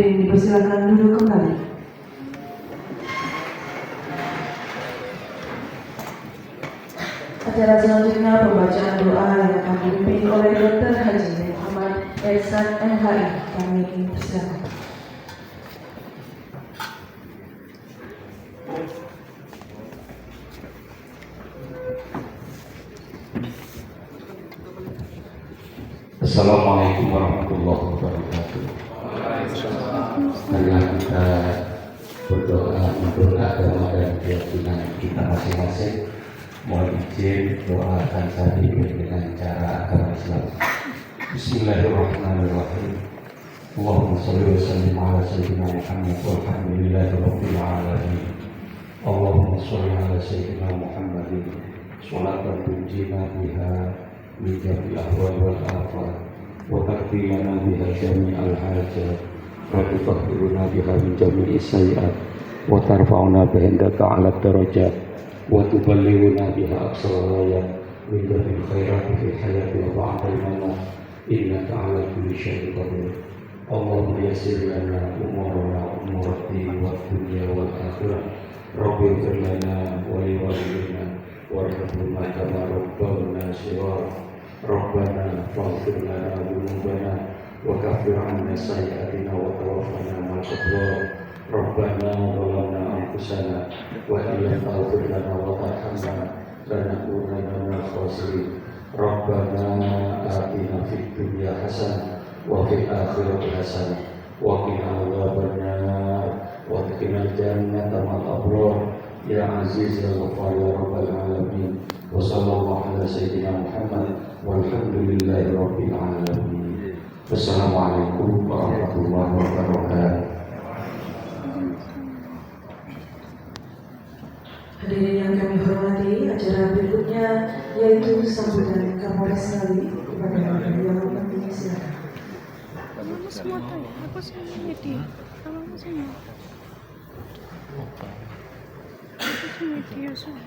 Hadirin dipersilakan duduk kembali. Acara selanjutnya pembacaan doa yang akan dipimpin oleh Dr. Haji Muhammad Ehsan MHI. Kami persilakan. Assalamualaikum warahmatullahi wabarakatuh. Marilah kita berdoa menurut agama dan keyakinan kita masing-masing. Mohon izin doakan tadi dengan cara agama Islam. Bismillahirrahmanirrahim. Allahumma sholli wa sallim ala sayyidina Muhammad walhamdulillahi rabbil alamin. Allahumma sholli ala sayyidina Muhammadin sholatan tunjina biha min jami'il ahwal wal afat wa taqdi lana biha jami'al hajat wa tutahhiruna biha min jami'is sayyi'at wa tarfa'una biha indaka 'ala darajat wa tuballighuna biha aqsal ghayat min jami'il khairati fil hayati wa ba'dal mamat innaka 'ala kulli syai'in qadir. Allahumma yassir lana umurana umurati wa dunya wal akhirah. Rabbi ighfir lana wa li walidayna warhamhuma kama rabbawna shighara. Rabbana faghfir lana dhunubana wa kaffir 'anna sayyi'atina wa tawaffana ma'al abrar. Rabbana zalamna anfusana wa illam taghfir lana wa tarhamna lanakunanna minal khasirin. Rabbana atina fid dunya hasanah wa fil akhirati hasanah wa qina adzabannar wa qina jannata ma'al abrar. Ya Aziz ya Ghaffar ya Rabbal alamin. Wa sallallahu ala sayyidina Muhammad walhamdulillahi rabbil alamin. Wassalamualaikum warahmatullahi wabarakatuh. Hadirin yang kami hormati, acara berikutnya yaitu sambutan Kapolres Ngawi kepada beliau penting. Silakan. Aku semua tahu, aku semua media, kamu semua. Aku semua media semua.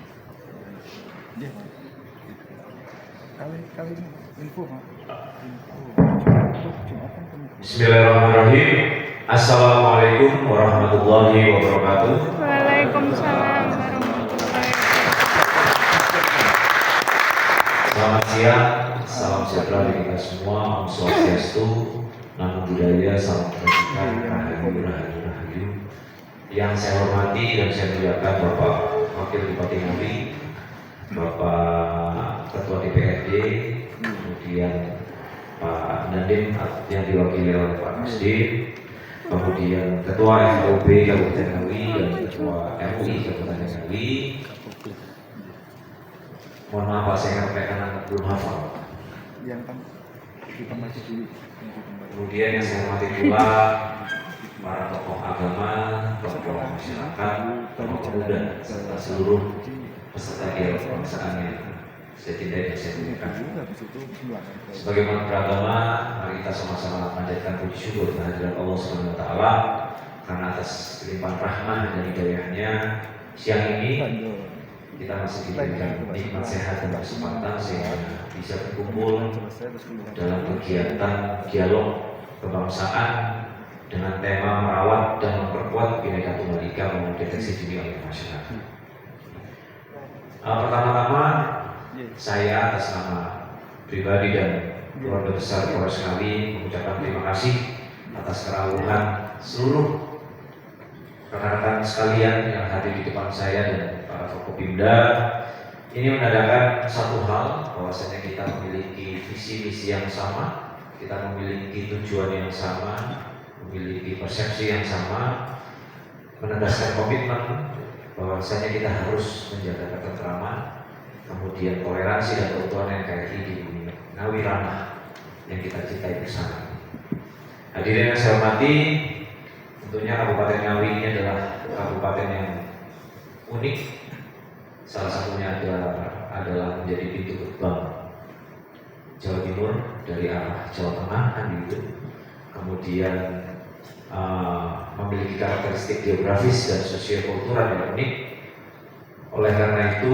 Bismillahirrahmanirrahim. Assalamualaikum warahmatullahi wabarakatuh. Waalaikumsalam warahmatullahi wabarakatuh. Selamat siang, salam sejahtera bagi kita semua. Om Swastiastu, Namo Buddhaya, salam kebajikan, rahayu, rahayu, rahayu. Yang saya hormati dan saya muliakan Bapak Wakil Bupati Ngawi, Bapak Ketua DPRD, kemudian Pak Dandim yang diwakili oleh Pak Kasdim, kemudian Ketua FOB Kabupaten Ngawi dan Ketua MUI Kabupaten Ngawi. Mohon maaf Pak, saya sampaikan belum hafal. Kemudian yang saya hormati pula para tokoh agama, tokoh masyarakat, tokoh pemuda, serta seluruh peserta dialog kebangsaan yang saya cintai dan saya muliakan. Sebagai umat beragama, mari kita sama-sama panjatkan puji syukur kehadirat Allah Subhanahu wa taala karena atas limpahan rahmah dan hidayahnya siang ini kita masih diberikan nikmat sehat dan kesempatan sehingga bisa berkumpul dalam kegiatan dialog kebangsaan dengan tema merawat dan memperkuat Bhinneka Tunggal Ika melalui deteksi dini oleh masyarakat. Pertama-tama saya atas nama pribadi dan keluarga besar Polres Ngawi mengucapkan terima kasih atas kerawahan seluruh rekan-rekan sekalian yang hadir di depan saya dan para Forkopimda. Ini menandakan satu hal, bahwasanya kita memiliki visi misi yang sama, kita memiliki tujuan yang sama, memiliki persepsi yang sama, menegaskan komitmen bahwasanya kita harus menjaga ketentraman, kemudian toleransi dan keutuhan NKRI di Ngawi Ranah yang kita cintai bersama. Hadirin yang saya hormati, tentunya Kabupaten Ngawi ini adalah kabupaten yang unik. Salah satunya adalah menjadi pintu gerbang Jawa Timur dari arah Jawa Tengah kan gitu. Kemudian memiliki karakteristik geografis dan sosiokultural yang unik. Oleh karena itu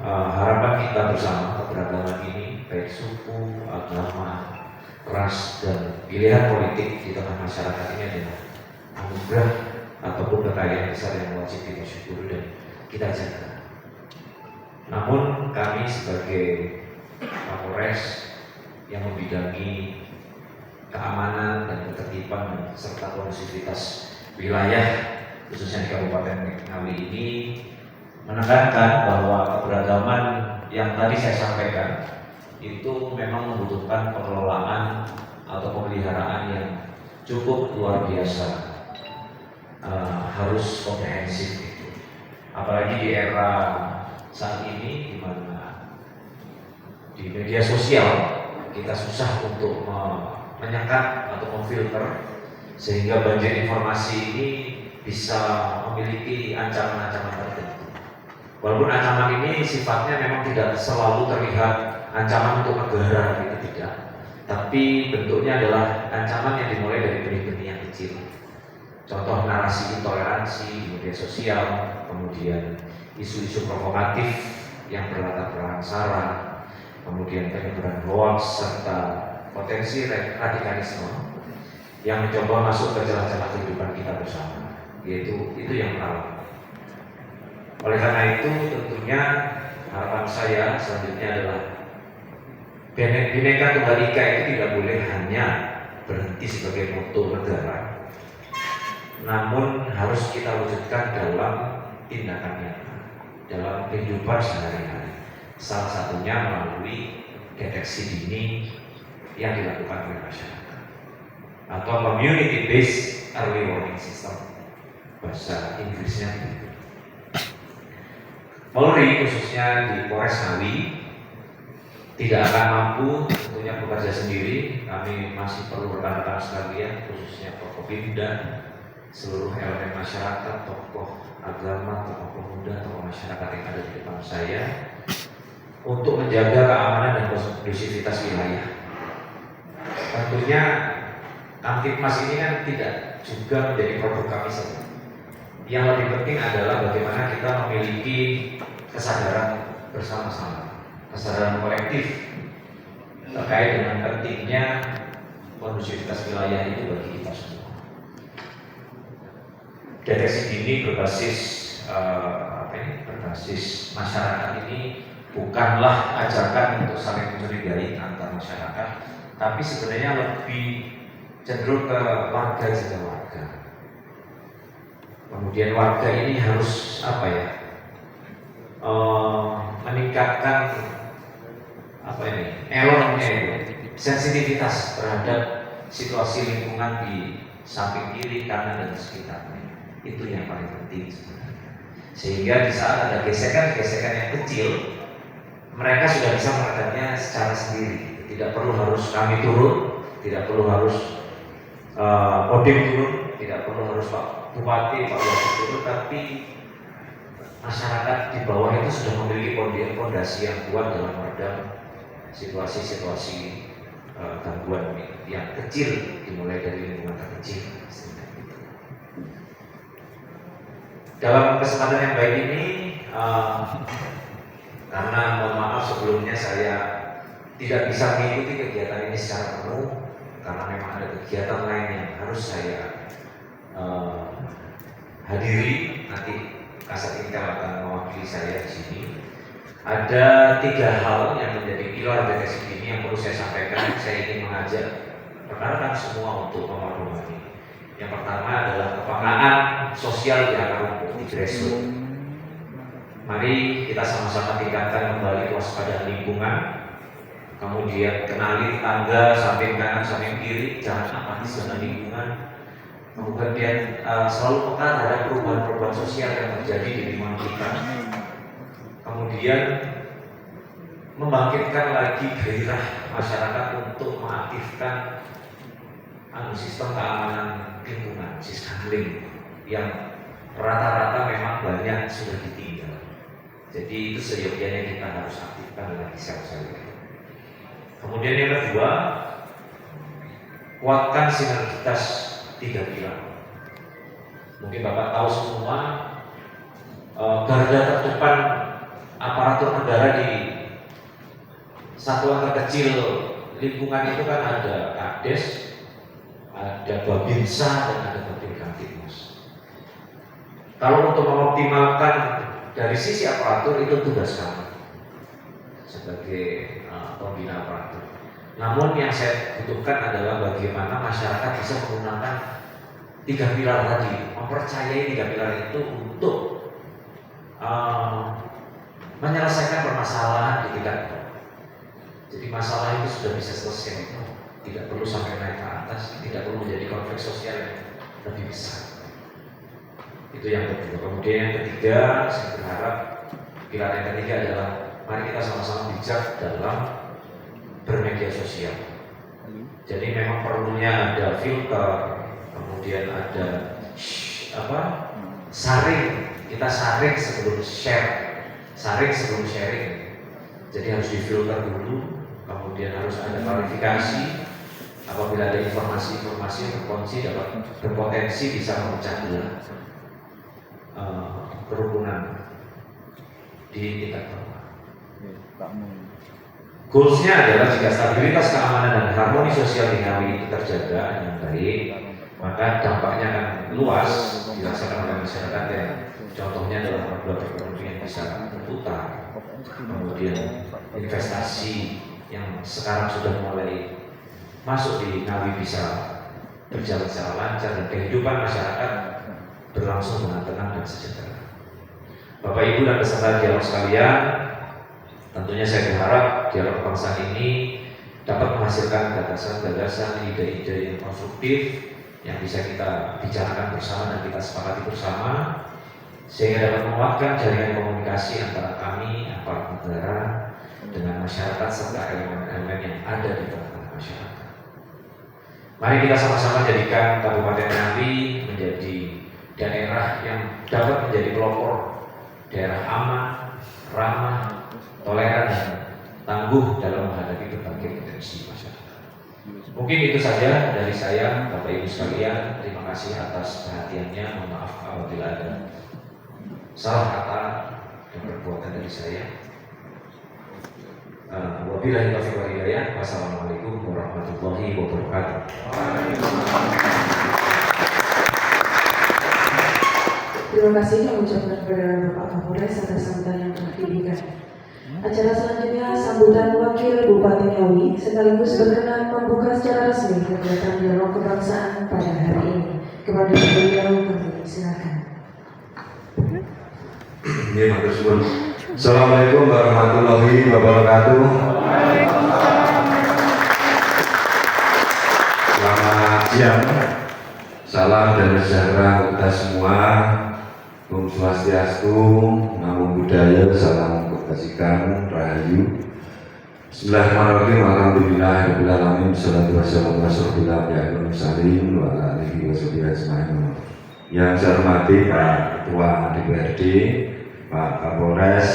harapan kita bersama keberagaman ini, baik suku, agama, ras dan pilihan politik di tengah masyarakat ini adalah anugerah ataupun kekayaan besar yang wajib kita syukuri dan kita jaga. Namun kami sebagai Kapolres yang membidangi keamanan dan ketertiban serta kondusivitas wilayah khususnya di Kabupaten Ngawi ini menekankan bahwa keberagaman yang tadi saya sampaikan itu memang membutuhkan pengelolaan atau pemeliharaan yang cukup luar biasa, harus komprehensif gitu. Apalagi di era saat ini di mana di media sosial kita susah untuk menyekat atau memfilter sehingga banjir informasi ini bisa memiliki ancaman-ancaman tertentu. Walaupun ancaman ini sifatnya memang tidak selalu terlihat ancaman untuk negara gitu, tidak. Tapi bentuknya adalah ancaman yang dimulai dari benih-benih yang kecil. Contoh narasi intoleransi di media sosial, kemudian isu-isu provokatif yang berlatar belakang sara, kemudian penyebaran hoax serta potensi radikalisme yang mencoba masuk ke celah-celah kehidupan kita bersama. Yaitu itu yang pertama. Oleh karena itu tentunya harapan saya selanjutnya adalah Bhinneka Tunggal Ika itu tidak boleh hanya berhenti sebagai moto negara, namun harus kita wujudkan dalam tindakan nyata, dalam kehidupan sehari-hari. Salah satunya melalui deteksi dini yang dilakukan oleh masyarakat atau community based early warning system, bahasa Inggrisnya begitu. Polri khususnya di Polres Ngawi tidak akan mampu tentunya bekerja sendiri. Kami masih perlu rekan-rekan sekalian, khususnya Forkopimda, seluruh elemen masyarakat, tokoh agama, tokoh pemuda, tokoh masyarakat yang ada di depan saya untuk menjaga keamanan dan kondusivitas wilayah. Tentunya Kamtipmas ini kan tidak juga menjadi produk kami saja. Yang lebih penting adalah bagaimana kita memiliki kesadaran bersama-sama, kesadaran kolektif terkait dengan pentingnya kondusivitas wilayah itu bagi kita semua. Deteksi dini berbasis masyarakat ini bukanlah ajakan untuk saling mencurigai antar masyarakat, tapi sebenarnya lebih cenderung ke warga juga warga. Kemudian warga ini harus meningkatkan sensitivitas terhadap situasi lingkungan di samping kiri, kanan dan sekitarnya. Itu yang paling penting sebenarnya. Sehingga di saat ada gesekan-gesekan yang kecil, mereka sudah bisa meredamnya secara sendiri. Tidak perlu harus kami turun, tidak perlu harus Kodim turun, tidak perlu harus Pak Bupati, Pak Wali turun, tapi masyarakat di bawah itu sudah memiliki fondasi yang kuat dalam meredam situasi-situasi gangguan yang kecil, dimulai dari lingkungan terkecil. Dalam kesempatan yang baik ini, karena mohon maaf sebelumnya saya tidak bisa mengikuti kegiatan ini secara penuh, karena memang ada kegiatan lain yang harus saya hadiri. Nanti Kasat Intel akan mewakili saya di sini. Ada 3 hal yang menjadi pilar deteksi dini yang perlu saya sampaikan. Saya ingin mengajak rekan-rekan semua untuk memahami. Yang pertama adalah kepekaan sosial di akar rumput, di grassroots. Mari kita sama-sama tingkatkan kembali kewaspadaan lingkungan. Kemudian kenali tetangga, samping kanan, samping kiri, jangan apatis dengan lingkungan. Kemudian selalu peka terhadap perubahan-perubahan sosial yang terjadi di lingkungan kita. Kemudian membangkitkan lagi gairah masyarakat untuk mengaktifkan sistem keamanan lingkungan, Siskanling, yang rata-rata memang banyak sudah ditinggal. Jadi itu seyogyanya kita harus aktifkan lagi sel-sel. Kemudian yang kedua, kuatkan sinergitas 3 pilar. Mungkin Bapak tahu semua, garda terdepan aparatur negara di satuan terkecil lingkungan itu kan ada Kades, ada Babinsa dan ada Babin Kamtipmas. Kalau untuk mengoptimalkan dari sisi aparatur itu tugas kami sebagai pembina aparatur. Namun yang saya butuhkan adalah bagaimana masyarakat bisa menggunakan 3 pilar tadi, mempercayai 3 pilar itu untuk menyelesaikan permasalahan di tingkat bawah. Jadi masalah itu sudah bisa selesai, tidak perlu sampai naik ke atas, tidak perlu menjadi konflik sosial yang lebih besar. Itu yang kedua. Kemudian yang ketiga, saya berharap pilar yang ketiga adalah mari kita sama-sama bijak dalam bermedia sosial. Jadi memang perlunya ada filter, kemudian ada saring. Kita saring sebelum share, saring sebelum sharing. Jadi harus difilter dulu, kemudian harus ada klarifikasi. Apabila ada informasi-informasi yang berpotensi bisa memecah belah kerukunan di tingkat bawah. Goalsnya adalah jika stabilitas keamanan dan harmoni sosial di Ngawi itu terjaga dengan baik, maka dampaknya akan luas dirasakan oleh masyarakat yang contohnya adalah roda ekonomi yang bisa berputar, kemudian investasi yang sekarang sudah mulai masuk di Ngawi bisa berjalan secara lancar dan kehidupan masyarakat berlangsung dengan tenang dan sejahtera. Bapak Ibu dan peserta dialog sekalian, tentunya saya berharap dialog kebangsaan ini dapat menghasilkan gagasan-gagasan, ide-ide yang konstruktif yang bisa kita bicarakan bersama dan kita sepakati bersama, sehingga dapat menguatkan jaringan komunikasi antara kami, aparat negara, dengan masyarakat serta elemen-elemen yang ada di tengah masyarakat. Mari kita sama-sama jadikan Kabupaten Ngawi menjadi daerah yang dapat menjadi pelopor daerah aman, ramah, toleran, dan tangguh dalam menghadapi berbagai potensi masyarakat. Mungkin itu saja dari saya, Bapak Ibu sekalian. Terima kasih atas perhatiannya. Mohon maaf apabila ada salah kata dan perbuatan dari saya. Wabillahi taufiq wal hidayah. Wassalamualaikum warahmatullahi wabarakatuh. Terima kasih kami ucapkan kepada Bapak Kapolres atas sambutan yang telah diberikan. Acara selanjutnya sambutan Wakil Bupati Ngawi sekaligus berkenan membuka secara resmi kegiatan dialog kebangsaan pada hari ini. Kepada beliau kami silakan. Ya, matur suwun. Assalamualaikum warahmatullahi wabarakatuh. Selamat siang. Salam dan sejahtera untuk kita semua. Om Swastiastu, Namo Buddhaya, salam kebajikan, rahayu. Bismillahirrahmanirrahim. Alhamdulillahirabbil alamin. Shalatu wassalamu ala asyrofil mursalin wa ala alihi washabihi ajmain. Yang saya hormati Pak Ketua DPRD, Pak Kapolres,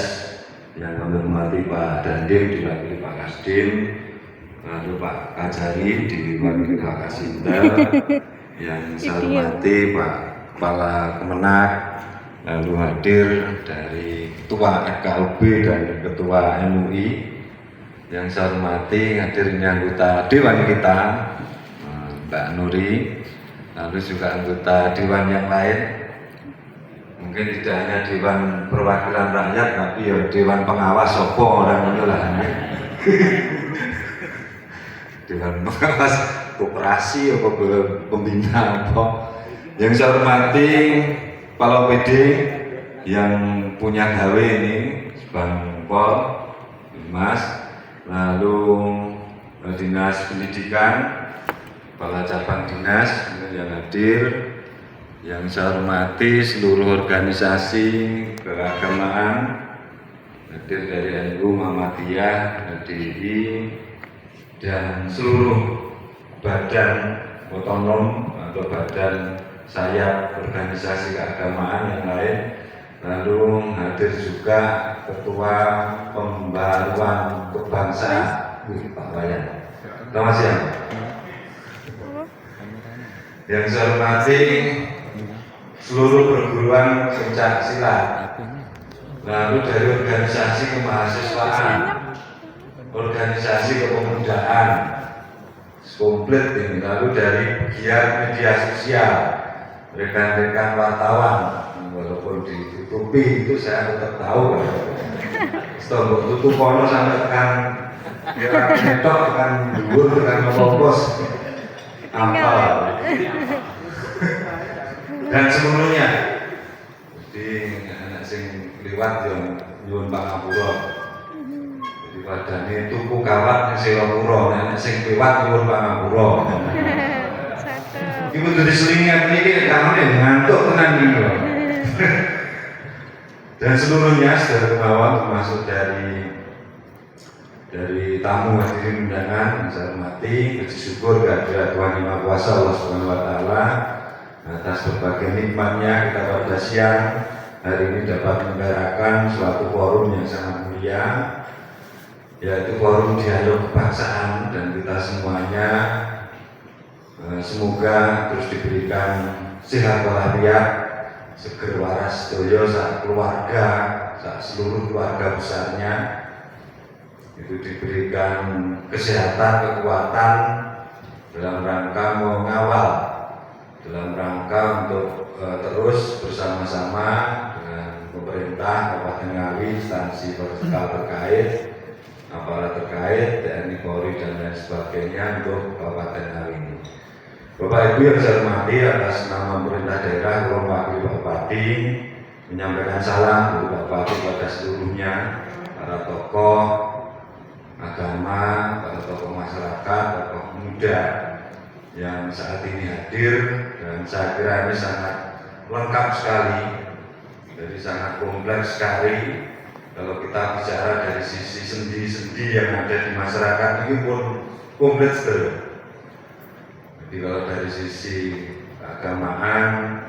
yang kami hormati Pak Dandim diwakili Pak Kasdim, lalu Pak Kajari diwakili Pak Kasinter, yang saya hormati Pak Kepala Kemenak, lalu hadir dari Ketua FKUB dan Ketua MUI, yang saya hormati hadirnya anggota Dewan kita, Mbak Nuri, lalu juga anggota Dewan yang lain. Mungkin tidak hanya Dewan Perwakilan Rakyat, tapi ya Dewan Pengawas Sopo orang itu lah. Dewan Pengawas Koperasi apa pembina apa. Yang saya hormati Kepala PD yang punya gawe ini, Bangpol, Mas, lalu Dinas Pendidikan, Kepala Cabang Dinas yang hadir, yang saya hormati seluruh organisasi keagamaan, hadir dari NU, Muhammadiyah, HDI, dan seluruh badan otonom atau badan sayap organisasi keagamaan yang lain, lalu hadir juga Ketua Pembaruan Kebangsaan Pak Wayan. Selamat siang. Yang saya hormati seluruh perguruan pencak silat, lalu dari organisasi kemahasiswaan, organisasi kepemudaan, komplit ini, lalu dari pegiat media sosial, rekan-rekan wartawan, walaupun ditutupi itu saya tetap tahu. Setelah tutup kono sampai tekan netok, tekan dhuwur, tekan apa-apa apal. Dan seluruhnya jadi anak sing liwat yang nyuwun pangapura. Jadi padane tuku kawat sewa pura, anak sing liwat nyuwun pangapura. Ibu tuh diselingan ini kamane ngantuk tenan iki lho. Dan seluruhnya saudara kawan termasuk dari tamu hadirin undangan saya hormati, puji syukur kehadirat Tuhan Yang Maha Kuasa Allah Subhanahu wa taala atas berbagai nikmatnya kita pada siang hari ini dapat menggarakan suatu forum yang sangat mulia, yaitu forum dialog kebangsaan, dan kita semuanya semoga terus diberikan sehat walafiat, seger waras doyo sak keluarga, sak seluruh keluarga besarnya itu diberikan kesehatan, kekuatan dalam rangka mengawal, dalam rangka untuk terus bersama-sama dengan pemerintah Kabupaten Ngawi, instansi vertikal terkait, aparat terkait, TNI, Polri dan lain sebagainya untuk Kabupaten Ngawi ini. Bapak Ibu yang saya hormati, atas nama pemerintah daerah, Kepala Wakil Bapak Bupati menyampaikan salam dari Bapak Bupati kepada seluruhnya, para tokoh agama, para tokoh masyarakat, tokoh muda yang saat ini hadir, dan saya kira ini sangat lengkap sekali, jadi sangat kompleks sekali. Kalau kita bicara dari sisi sendi-sendi yang ada di masyarakat ini pun komplit sekali. Jadi kalau dari sisi keagamaan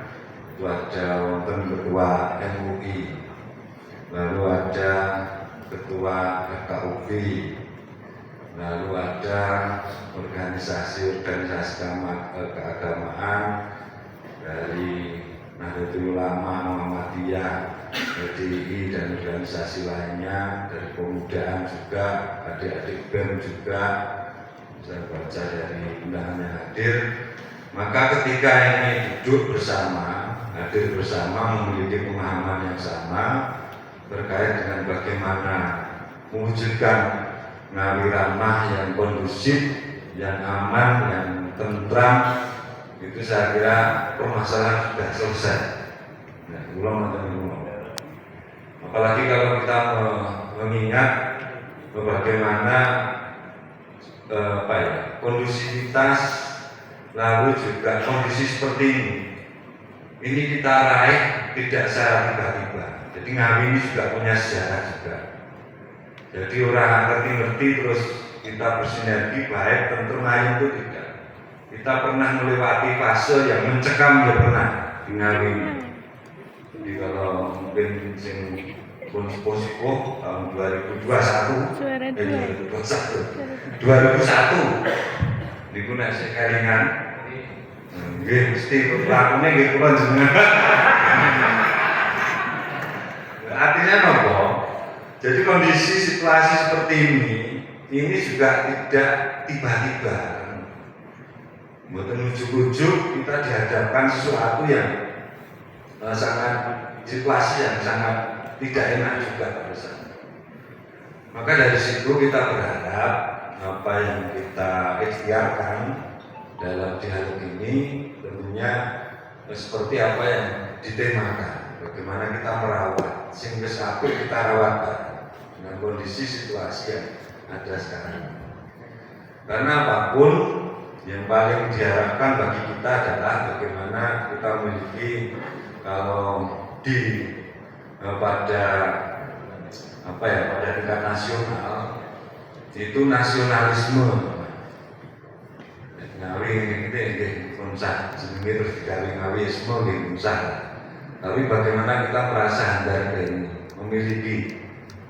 itu ada wonten ketua MUI, lalu ada ketua FKUB, lalu ada organisasi-organisasi keagamaan dari Nahdlatul Ulama, Muhammadiyah, PDI dan organisasi lainnya, dari pemudaan juga, adik-adik BEM juga. Saya baca dari undangan yang hadir, maka ketika ini duduk bersama, hadir bersama, memiliki pemahaman yang sama terkait dengan bagaimana mewujudkan Ngawi ramah yang kondusif, yang aman, yang tentram, itu saya kira permasalahan sudah selesai. Nah, ulang. Apalagi kalau kita mengingat bagaimana kondusivitas, lalu juga kondisi seperti ini kita raih tidak secara tiba-tiba. Jadi Ngawi ini juga punya sejarah juga. Jadi orang ngerti-ngerti terus kita bersinergi baik, tentu lain itu tidak. Kita pernah melewati fase yang mencekam, ya pernah di Ngawi ini. Jadi kalau mungkin sing pun sepuh tahun 2021 niku nek sing kelingan nggih mesti lakune nggih kula jenengan. Artinya apa? Jadi kondisi situasi seperti ini juga tidak tiba-tiba. Mboten ujuk-ujuk kita dihadapkan sesuatu yang sangat situasi yang sangat tidak enak juga pada saat. Maka dari situ kita berharap apa yang kita ikhtiarkan dalam dialog ini tentunya seperti apa yang ditemakan, bagaimana kita merawat sehingga sampai kita rawat dengan kondisi situasi yang ada sekarang. Karena apapun yang paling diharapkan bagi kita adalah bagaimana kita memiliki, kalau pada tingkat nasional itu nasionalisme. Ngawi ini unsah jenenge terus digawe ngawisme nggih unsah. Tapi bagaimana kita merasa handal ini, memiliki